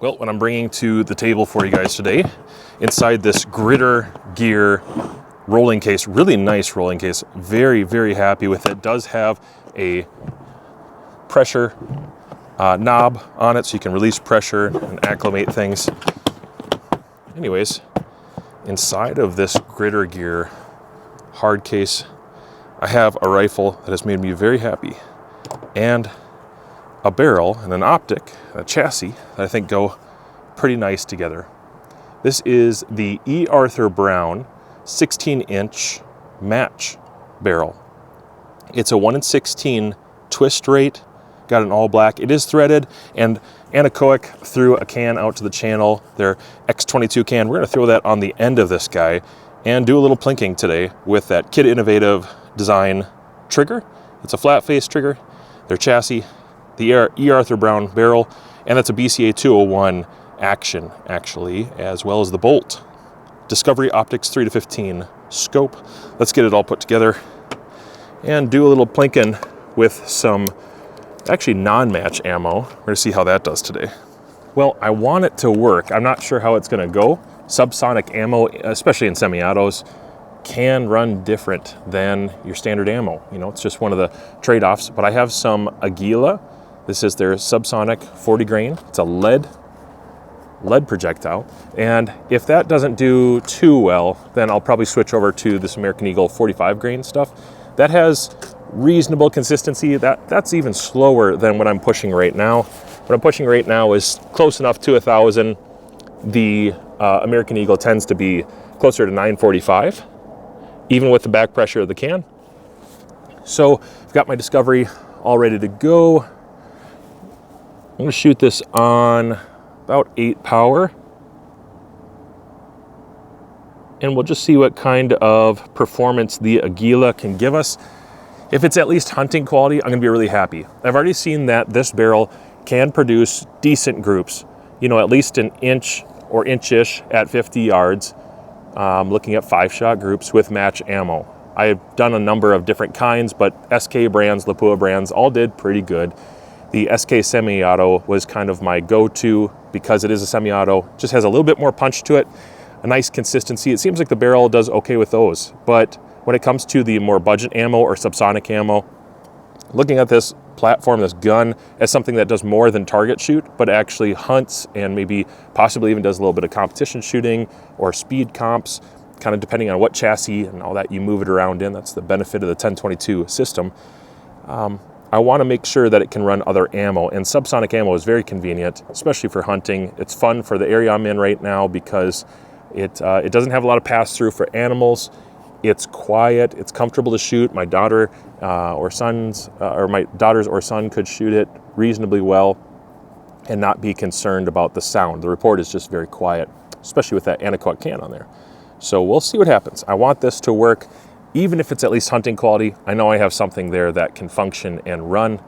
Well, what I'm bringing to the table for you guys today, inside this Gritter Gear rolling case, really nice rolling case, very, very happy with it. It does have a pressure knob on it so you can release pressure and acclimate things. Anyways, inside of this Gritter Gear hard case, I have a rifle that has made me very happy, and a barrel and an optic, a chassis that I think go pretty nice together. This is the E. Arthur Brown 16-inch match barrel. It's a 1 in 16 twist rate, got an all black. It is threaded and anechoic through a can out to the channel, their X22 can. We're gonna throw that on the end of this guy and do a little plinking today with that Kid Innovative design trigger. It's a flat face trigger, their chassis, the E. Arthur Brown barrel, and that's a BCA 201 action, actually, as well as the bolt. DiscoveryOpt 3 to 15 scope. Let's get it all put together and do a little plinking with some actually non-match ammo. We're gonna see how that does today. Well, I want it to work. I'm not sure how it's gonna go. Subsonic ammo, especially in semi-autos, can run different than your standard ammo. You know, it's just one of the trade-offs, but I have some Aguila. This is their subsonic 40 grain. It's a lead projectile. And if that doesn't do too well, then I'll probably switch over to this American Eagle 45 grain stuff. That has reasonable consistency. That's even slower than what I'm pushing right now. What I'm pushing right now is close enough to 1,000. The American Eagle tends to be closer to 945, even with the back pressure of the can. So I've got my Discovery all ready to go. I'm gonna shoot this on about 8 power. And we'll just see what kind of performance the Aguila can give us. If it's at least hunting quality, I'm gonna be really happy. I've already seen that this barrel can produce decent groups, you know, at least an inch or inch-ish at 50 yards, looking at 5-shot groups with match ammo. I've done a number of different kinds, but SK brands, Lapua brands, all did pretty good. The SK semi-auto was kind of my go-to because it is a semi-auto, just has a little bit more punch to it, a nice consistency. It seems like the barrel does okay with those, but when it comes to the more budget ammo or subsonic ammo, looking at this platform, this gun, as something that does more than target shoot, but actually hunts and maybe possibly even does a little bit of competition shooting or speed comps, kind of depending on what chassis and all that you move it around in. That's the benefit of the 1022 system. I want to make sure that it can run other ammo, and subsonic ammo is very convenient, especially for hunting. It's fun for the area I'm in right now because it doesn't have a lot of pass-through for animals. It's quiet, it's comfortable to shoot. My daughter my daughters or son could shoot it reasonably well and not be concerned about the sound. The report is just very quiet, especially with that anechoic can on there. So we'll see what happens. I want this to work, even if it's at least hunting quality. I know I have something there that can function and run.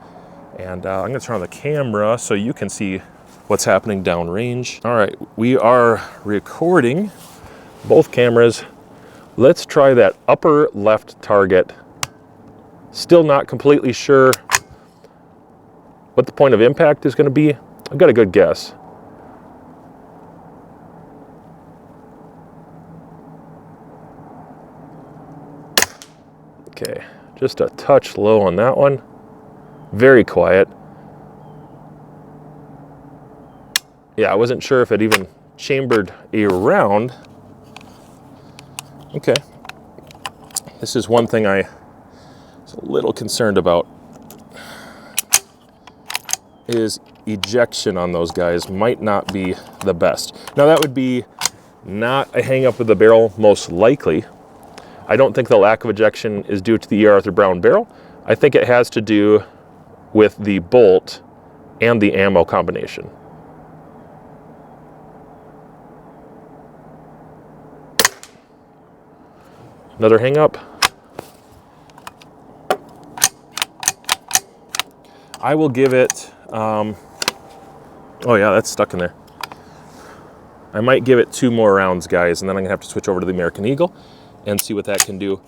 And I'm gonna turn on the camera so you can see what's happening downrange. All right, we are recording both cameras. Let's try that upper left target. Still not completely sure what the point of impact is gonna be. I've got a good guess. Okay, just a touch low on that one. Very quiet. Yeah, I wasn't sure if it even chambered a round. Okay. This is one thing I was a little concerned about, is ejection on those guys might not be the best. Now that would be not a hang up with the barrel, most likely. I don't think the lack of ejection is due to the E. Arthur Brown barrel. I think it has to do with the bolt and the ammo combination. Another hang up. I will give it, oh yeah, that's stuck in there. I might give it 2 more rounds, guys, and then I'm gonna have to switch over to the American Eagle and see what that can do.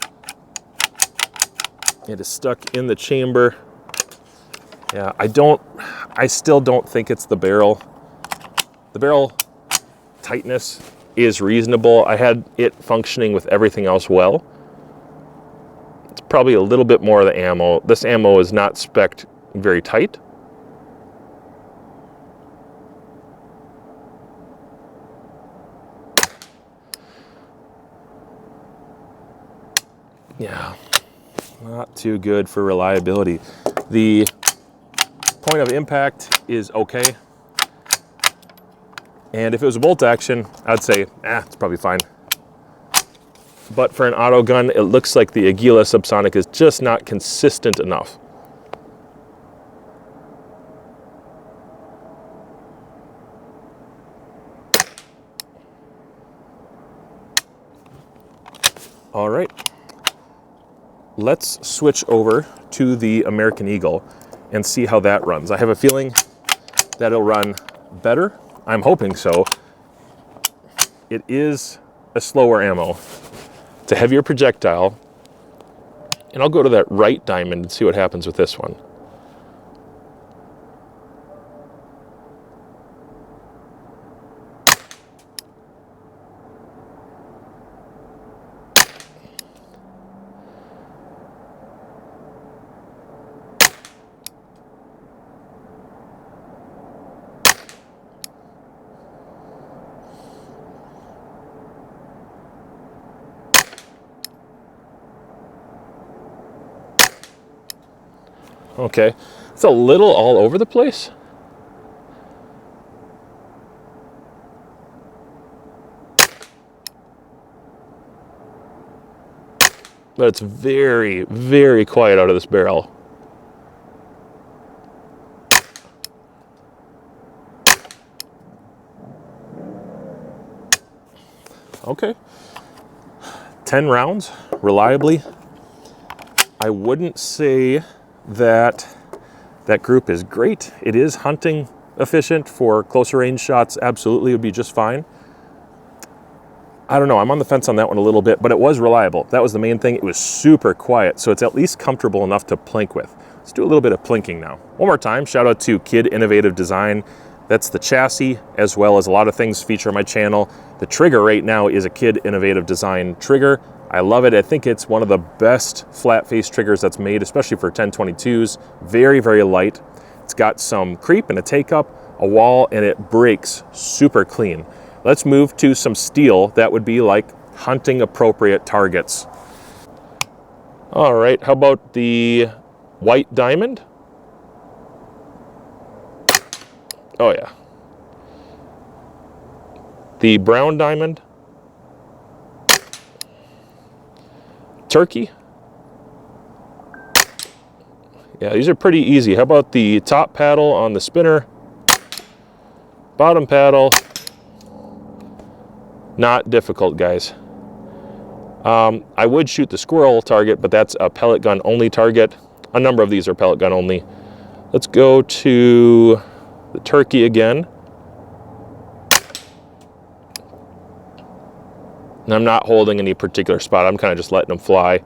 It is stuck in the chamber. Yeah, I still don't think it's the barrel. The barrel tightness is reasonable. I had it functioning with everything else well. It's probably a little bit more of the ammo. This ammo is not spec'd very tight. Yeah, not too good for reliability. The point of impact is okay. And if it was a bolt action, I'd say, it's probably fine. But for an auto gun, it looks like the Aguila Subsonic is just not consistent enough. All right. Let's switch over to the American Eagle and see how that runs. I have a feeling that it'll run better. I'm hoping so. It is a slower ammo. It's a heavier projectile. And I'll go to that right diamond and see what happens with this one. Okay, it's a little all over the place. But it's very, very quiet out of this barrel. Okay, 10 rounds, reliably. I wouldn't say that group is great. It is hunting efficient for closer range shots. Absolutely would be just fine. I don't know, I'm on the fence on that one a little bit, but it was reliable. That was the main thing. It was super quiet, so it's at least comfortable enough to plink with. Let's do a little bit of plinking now. One more time, shout out to Kid Innovative Design. That's the chassis, as well as a lot of things feature on my channel. The trigger right now is a Kid Innovative Design trigger. I love it. I think it's one of the best flat face triggers that's made, especially for 1022s. Very, very light. It's got some creep and a take up, a wall, and it breaks super clean. Let's move to some steel that would be like hunting appropriate targets. All right, how about the white diamond? Oh yeah. The brown diamond. Turkey. Yeah, these are pretty easy. How about the top paddle on the spinner? Bottom paddle. Not difficult, guys. I would shoot the squirrel target, but that's a pellet gun only target. A number of these are pellet gun only. Let's go to the turkey again. And I'm not holding any particular spot. I'm kind of just letting them fly.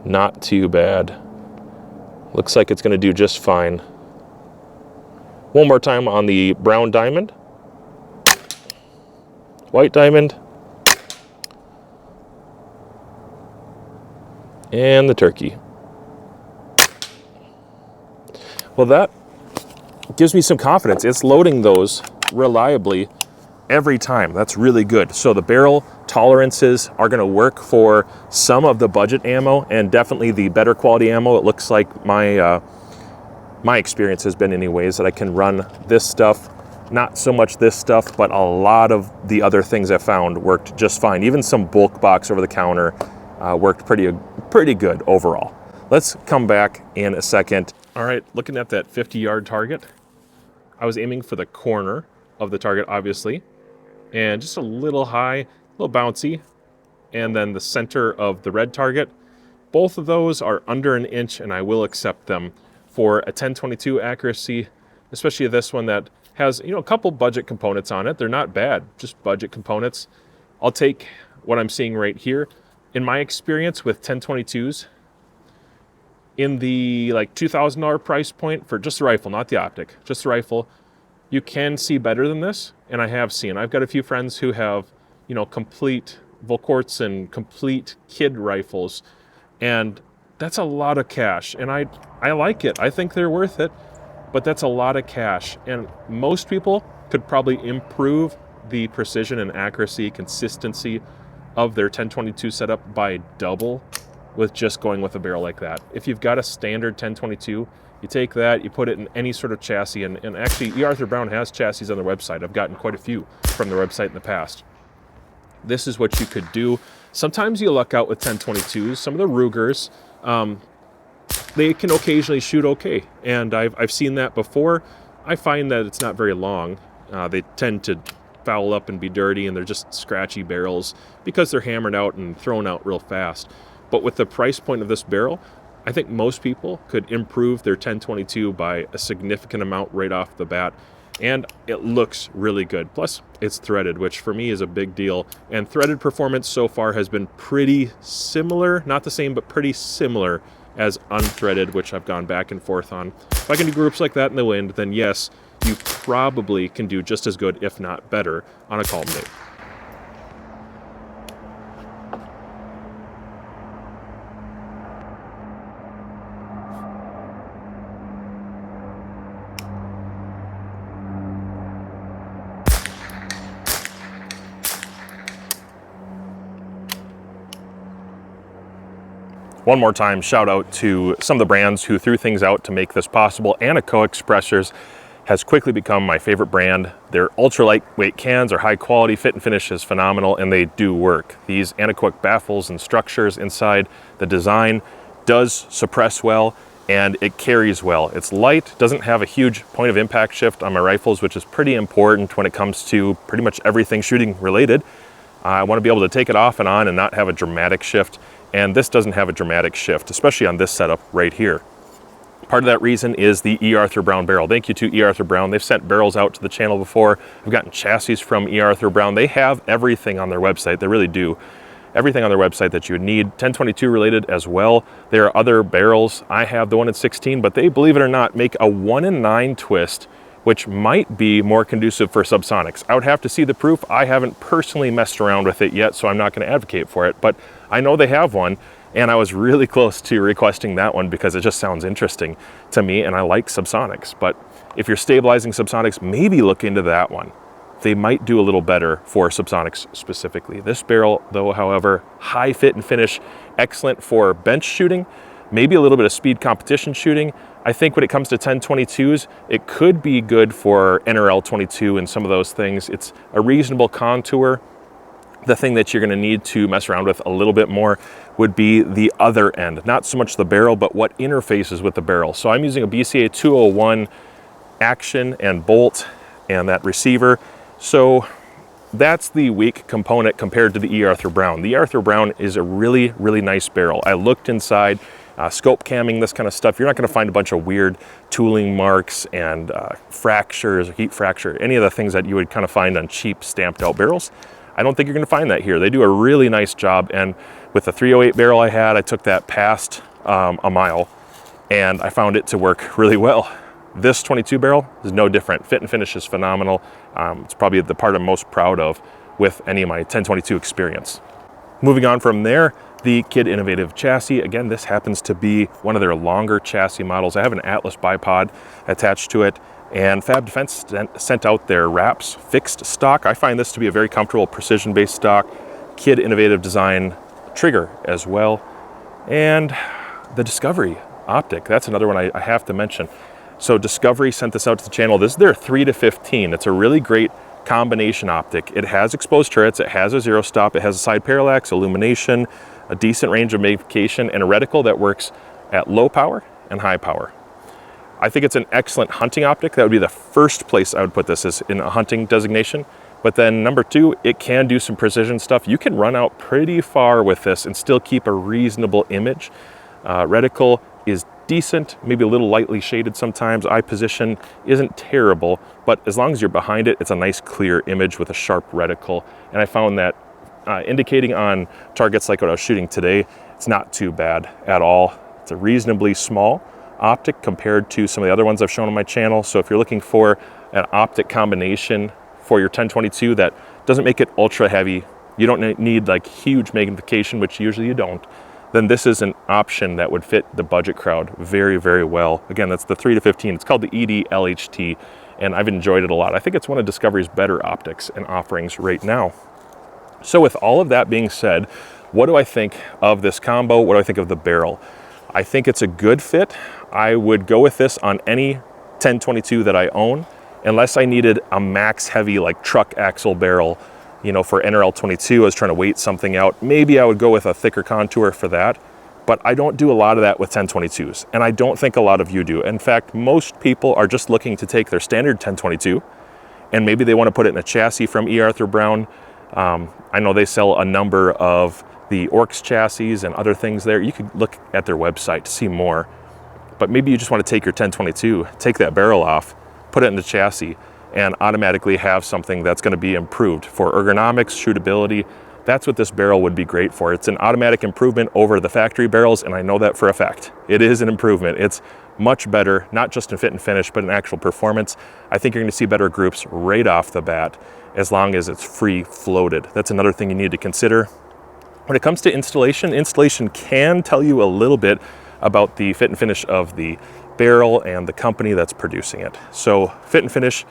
Not too bad. Looks like it's going to do just fine. One more time on the brown diamond. White diamond. And the turkey. Well, that gives me some confidence. It's loading those reliably every time. That's really good. So the barrel tolerances are going to work for some of the budget ammo and definitely the better quality ammo. It looks like my experience has been anyways that I can run this stuff, not so much this stuff, but a lot of the other things I found worked just fine. Even some bulk box over the counter worked pretty good overall. Let's come back in a second. All right, looking at that 50-yard target, I was aiming for the corner of the target, obviously, and just a little high, a little bouncy, and then the center of the red target. Both of those are under an inch, and I will accept them for a 1022 accuracy, especially this one that has, a couple budget components on it. They're not bad, just budget components. I'll take what I'm seeing right here. In my experience with 1022s, in the like $2,000 price point for just the rifle, not the optic, just the rifle, you can see better than this. And I have seen, I've got a few friends who have, you know, complete Volquarts and complete kid rifles, and that's a lot of cash. And I like it. I think they're worth it, but that's a lot of cash. And most people could probably improve the precision and accuracy, consistency of their 1022 setup by double with just going with a barrel like that. If you've got a standard 1022, you take that, you put it in any sort of chassis, and actually E. Arthur Brown has chassis on their website. I've gotten quite a few from their website in the past. This is what you could do. Sometimes you luck out with 1022s. Some of the Rugers, they can occasionally shoot okay, and I've seen that before. I find that it's not very long. They tend to foul up and be dirty, and they're just scratchy barrels because they're hammered out and thrown out real fast. But with the price point of this barrel, I think most people could improve their 1022 by a significant amount right off the bat, and it looks really good. Plus, it's threaded, which for me is a big deal, and threaded performance so far has been pretty similar, not the same, but pretty similar as unthreaded, which I've gone back and forth on. If I can do groups like that in the wind, then yes, you probably can do just as good, if not better, on a calm day. One more time, shout out to some of the brands who threw things out to make this possible. EABCO Expressors has quickly become my favorite brand. Their ultra lightweight cans are high quality, fit and finish is phenomenal, and they do work. These anechoic baffles and structures inside the design does suppress well, and it carries well. It's light, doesn't have a huge point of impact shift on my rifles, which is pretty important when it comes to pretty much everything shooting related. I want to be able to take it off and on and not have a dramatic shift. And this doesn't have a dramatic shift, especially on this setup right here. Part of that reason is the E. Arthur Brown barrel. Thank you to E. Arthur Brown. They've sent barrels out to the channel before. I've gotten chassis from E. Arthur Brown. They have everything on their website. They really do. Everything on their website that you would need. 1022 related as well. There are other barrels. I have the 1 in 16, but they, believe it or not, make a 1 in 9 twist, which might be more conducive for subsonics. I would have to see the proof. I haven't personally messed around with it yet, so I'm not going to advocate for it, but I know they have one, and I was really close to requesting that one because it just sounds interesting to me, and I like subsonics. But if you're stabilizing subsonics, maybe look into that one. They might do a little better for subsonics specifically. This barrel, though, however, high fit and finish, excellent for bench shooting, maybe a little bit of speed competition shooting. I think when it comes to 1022s, it could be good for NRL 22 and some of those things. It's a reasonable contour. The thing that you're going to need to mess around with a little bit more would be the other end. Not so much the barrel, but what interfaces with the barrel. So I'm using a BCA 201 action and bolt and that receiver. So that's the weak component compared to the E. Arthur Brown. The E. Arthur Brown is a really, really nice barrel. I looked inside, scope camming, this kind of stuff. You're not going to find a bunch of weird tooling marks and fractures, heat fracture, any of the things that you would kind of find on cheap stamped out barrels. I don't think you're going to find that here. They do a really nice job, and with the 308 barrel I had, I took that past a mile, and I found it to work really well. This 22 barrel is no different. Fit and finish is phenomenal. It's probably the part I'm most proud of with any of my 1022 experience. Moving on from there, the Kid Innovative chassis. Again, this happens to be one of their longer chassis models. I have an Atlas bipod attached to it, and Fab Defense sent out their wraps fixed stock. I find this to be a very comfortable precision-based stock. Kid Innovative design trigger as well. And the Discovery optic, that's another one I have to mention. So Discovery sent this out to the channel. This is their 3 to 15. It's a really great combination optic. It has exposed turrets, it has a zero stop, it has a side parallax, illumination, a decent range of magnification, and a reticle that works at low power and high power. I think it's an excellent hunting optic. That would be the first place I would put this, is in a hunting designation. But then number two, it can do some precision stuff. You can run out pretty far with this and still keep a reasonable image. Reticle is decent, maybe a little lightly shaded sometimes. Eye position isn't terrible, but as long as you're behind it, it's a nice clear image with a sharp reticle. And I found that indicating on targets like what I was shooting today, it's not too bad at all. It's a reasonably small optic compared to some of the other ones I've shown on my channel. So if you're looking for an optic combination for your 1022 that doesn't make it ultra heavy, you don't need like huge magnification, which usually you don't, then this is an option that would fit the budget crowd very, very well. Again, that's the 3-15. It's called the ED LHT, and I've enjoyed it a lot. I think it's one of Discovery's better optics and offerings right now. So with all of that being said, what do I think of this combo? What do I think of the barrel? I think it's a good fit. I would go with this on any 1022 that I own, unless I needed a max heavy like truck axle barrel, you know, for NRL 22. I was trying to wait something out. Maybe I would go with a thicker contour for that, but I don't do a lot of that with 1022s, and I don't think a lot of you do. In fact, most people are just looking to take their standard 1022 and maybe they want to put it in a chassis from E. Arthur Brown. I know they sell a number of the Orcs chassis and other things there. You could look at their website to see more, but maybe you just want to take your 1022, take that barrel off, put it in the chassis, and automatically have something that's going to be improved for ergonomics, shootability. That's what this barrel would be great for. It's an automatic improvement over the factory barrels, and I know that for a fact. It is an improvement. It's much better, not just in fit and finish, but in actual performance. I think you're going to see better groups right off the bat, as long as it's free floated. That's another thing you need to consider. When it comes to installation, installation can tell you a little bit about the fit and finish of the barrel and the company that's producing it. So fit and finish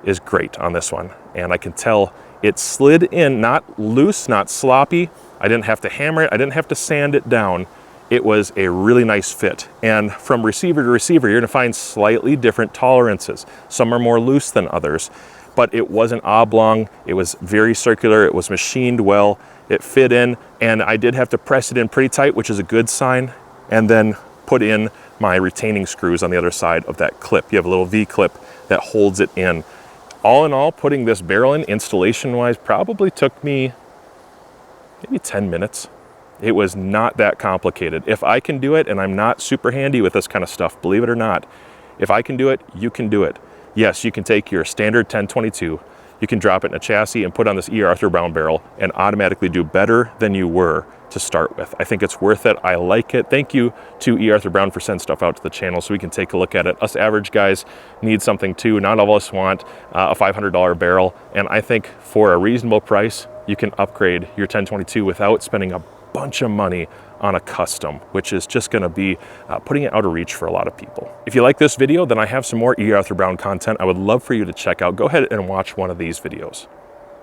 is great on this one, and I can tell it slid in, not loose, not sloppy. I didn't have to hammer it, I didn't have to sand it down. It was a really nice fit. And from receiver to receiver, you're gonna find slightly different tolerances. Some are more loose than others, but it wasn't oblong, it was very circular, it was machined well, it fit in, and I did have to press it in pretty tight, which is a good sign, and then put in my retaining screws on the other side of that clip. You have a little V-clip that holds it in. All in all, putting this barrel in, installation-wise, probably took me maybe 10 minutes. It was not that complicated. If I can do it, and I'm not super handy with this kind of stuff, believe it or not, if I can do it, you can do it. Yes, you can take your standard 1022, you can drop it in a chassis and put on this E. Arthur Brown barrel and automatically do better than you were to start with. I think it's worth it. I like it. Thank you to E. Arthur Brown for sending stuff out to the channel so we can take a look at it. Us average guys need something too. Not all of us want a $500 barrel, and I think for a reasonable price, you can upgrade your 1022 without spending a bunch of money on a custom, which is just going to be putting it out of reach for a lot of people. If you like this video, then I have some more E. Arthur Brown content I would love for you to check out. Go ahead and watch one of these videos.